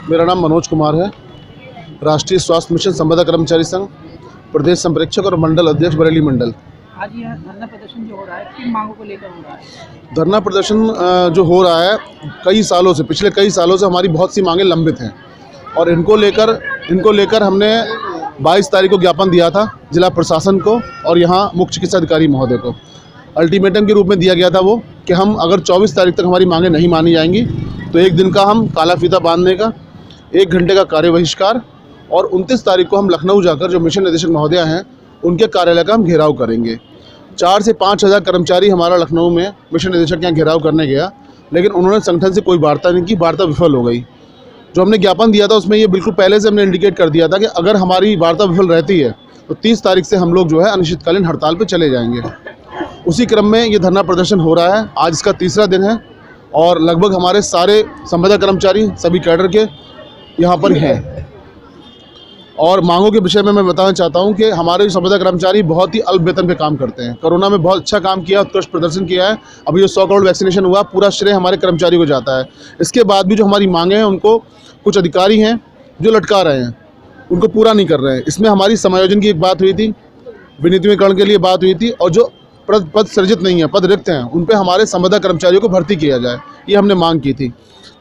मेरा नाम मनोज कुमार है। राष्ट्रीय स्वास्थ्य मिशन संबद्ध कर्मचारी संघ, प्रदेश संप्रेक्षक और मंडल अध्यक्ष बरेली मंडल। आज यह धरना प्रदर्शन जो हो रहा है किन मांगों को लेकर हो रहा है? धरना प्रदर्शन जो हो रहा है पिछले कई सालों से हमारी बहुत सी मांगें लंबित हैं और इनको लेकर हमने 22 तारीख को ज्ञापन दिया था जिला प्रशासन को और यहाँ मुख्य चिकित्सा अधिकारी महोदय को। अल्टीमेटम के रूप में दिया गया था वो कि हम अगर 24 तारीख तक हमारी मांगें नहीं मानी जाएंगी तो एक दिन का हम काला फीता बांधने का, 1 घंटे का कार्य बहिष्कार और 29 तारीख को हम लखनऊ जाकर जो मिशन निदेशक महोदय हैं उनके कार्यालय का हम घेराव करेंगे। 4 से 5 हज़ार कर्मचारी हमारा लखनऊ में मिशन निदेशक के यहाँ घेराव करने गया, लेकिन उन्होंने संगठन से कोई वार्ता नहीं की, वार्ता विफल हो गई। जो हमने ज्ञापन दिया था उसमें ये बिल्कुल पहले से हमने इंडिकेट कर दिया था कि अगर हमारी वार्ता विफल रहती है तो 30 तारीख से हम लोग जो है अनिश्चितकालीन हड़ताल पर चले जाएंगे। उसी क्रम में ये धरना प्रदर्शन हो रहा है। आज इसका तीसरा दिन है और लगभग हमारे सारे संविदा कर्मचारी सभी कैडर के यहाँ पर हैं। और मांगों के विषय में मैं बताना चाहता हूँ कि हमारे संविदा कर्मचारी बहुत ही अल्प वेतन पे काम करते हैं। कोरोना में बहुत अच्छा काम किया, उत्कृष्ट प्रदर्शन किया है। अभी जो 100 करोड़ वैक्सीनेशन हुआ पूरा श्रेय हमारे कर्मचारी को जाता है। इसके बाद भी जो हमारी मांगें हैं उनको कुछ अधिकारी हैं जो लटका रहे हैं, उनको पूरा नहीं कर रहे हैं। इसमें हमारी समायोजन की एक बात हुई थी, विनियमितीकरण के लिए बात हुई थी और जो पद सृजित नहीं है, पद रिक्त हैं, उन पे हमारे संविदा कर्मचारियों को भर्ती किया जाए, ये हमने मांग की थी।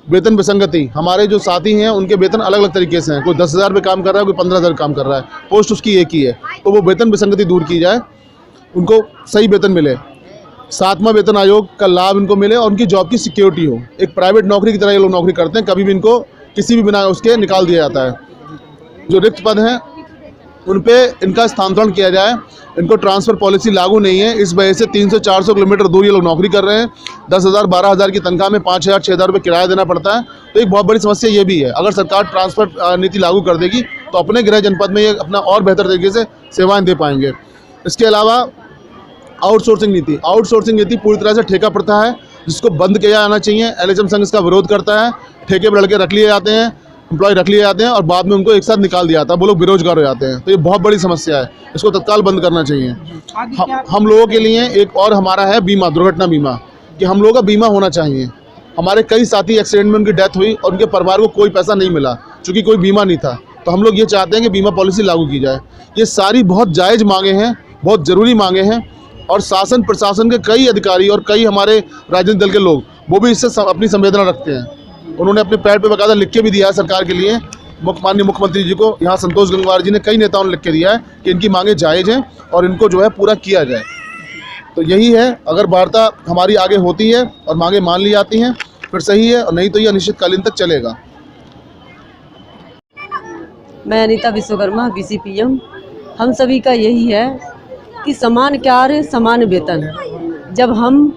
वेतन विसंगति, हमारे जो साथी हैं उनके वेतन अलग अलग तरीके से हैं, कोई 10,000 पे काम कर रहा है, कोई 15,000 काम कर रहा है, पोस्ट उसकी एक ही है, तो वो वेतन विसंगति दूर की जाए, उनको सही वेतन मिले, 7वां वेतन आयोग का लाभ इनको मिले और उनकी जॉब की सिक्योरिटी हो। एक प्राइवेट नौकरी की तरह ये लोग नौकरी करते हैं, कभी भी इनको किसी भी बिना उसके निकाल दिया जाता है। जो रिक्त पद हैं उन पे इनका स्थानांतरण किया जाए। इनको ट्रांसफ़र पॉलिसी लागू नहीं है, इस वजह से 300-400 किलोमीटर दूर ये लोग नौकरी कर रहे हैं। 10,000-12,000 की तनख्वाह में 5,000-6,000 रुपये किराया देना पड़ता है। तो एक बहुत बड़ी समस्या ये भी है। अगर सरकार ट्रांसफ़र नीति लागू कर देगी तो अपने गृह जनपद में ये अपना और बेहतर तरीके से सेवाएं दे पाएंगे। इसके अलावा आउटसोर्सिंग नीति पूरी तरह से ठेका प्रथा है, जिसको बंद किया जाना चाहिए। LHM संघ इसका विरोध करता है। ठेके पर लड़के रख लिए जाते हैं, एम्प्लॉय रख लिए जाते हैं और बाद में उनको एक साथ निकाल दिया जाता है, वो लोग बेरोजगार हो जाते हैं। तो ये बहुत बड़ी समस्या है, इसको तत्काल बंद करना चाहिए। हम लोगों के लिए एक और हमारा है बीमा, दुर्घटना बीमा, कि हम लोगों का बीमा होना चाहिए। हमारे कई साथी एक्सीडेंट में उनकी डेथ हुई और उनके परिवार को कोई पैसा नहीं मिला क्योंकि कोई बीमा नहीं था। तो हम लोग ये चाहते हैं कि बीमा पॉलिसी लागू की जाए। ये सारी बहुत जायज़ मांगे हैं, बहुत ज़रूरी मांगे हैं और शासन प्रशासन के कई अधिकारी और कई हमारे राजनीतिक दल के लोग वो भी इससे अपनी संवेदना रखते हैं। उन्होंने अपने पैड पे बाकायदा लिख के भी दिया है सरकार के लिए, माननीय मुख्यमंत्री जी को, यहाँ संतोष गंगवार जी ने, कई नेताओं ने लिख के दिया है कि इनकी मांगें जायज़ हैं और इनको जो है पूरा किया जाए। तो यही है, अगर वार्ता हमारी आगे होती है और मांगें मान ली जाती हैं फिर सही है और नहीं तो ये अनिश्चितकालीन तक चलेगा। मैं अनीता विश्वकर्मा, BCPM। हम सभी का यही है कि समान कार्य समान वेतन। जब हम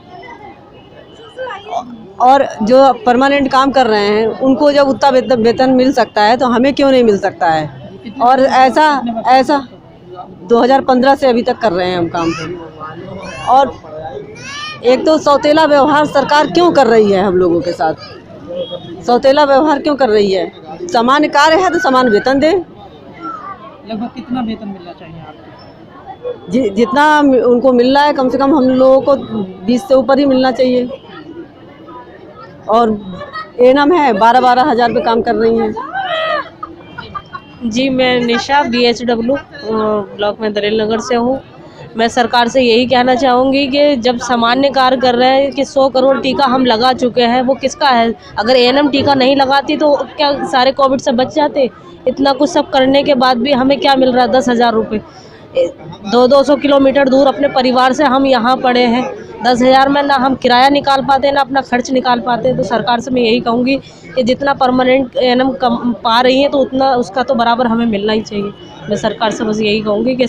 और जो परमानेंट काम कर रहे हैं उनको जब उतना वेतन मिल सकता है तो हमें क्यों नहीं मिल सकता है? और ऐसा 2015 से अभी तक कर रहे हैं हम काम। और एक तो सौतेला व्यवहार सरकार क्यों कर रही है हम लोगों के साथ? सौतेला व्यवहार क्यों कर रही है? समान कार्य है तो समान वेतन दे। लगभग कितना वेतन मिलना चाहिए आपको? जितना उनको मिल रहा है कम से कम हम लोगों को 20 से ऊपर ही मिलना चाहिए। और एनम है 12-12 हज़ार पे काम कर रही हैं। जी, मैं निशा BHW ब्लॉक में दरेल नगर से हूँ। मैं सरकार से यही कहना चाहूँगी कि जब सामान्य कार्य कर रहे हैं कि 100 करोड़ टीका हम लगा चुके हैं, वो किसका है? अगर ANM टीका नहीं लगाती तो क्या सारे कोविड से बच जाते? इतना कुछ सब करने के बाद भी हमें क्या मिल रहा है? 10,000 रुपये। 200 किलोमीटर दूर अपने परिवार से हम यहाँ पड़े हैं। 10,000 में ना हम किराया निकाल पाते ना अपना खर्च निकाल पाते। तो सरकार से मैं यही कहूँगी कि जितना परमानेंट ANM कम पा रही है तो उतना उसका तो बराबर हमें मिलना ही चाहिए। मैं सरकार से बस यही कहूँगी कि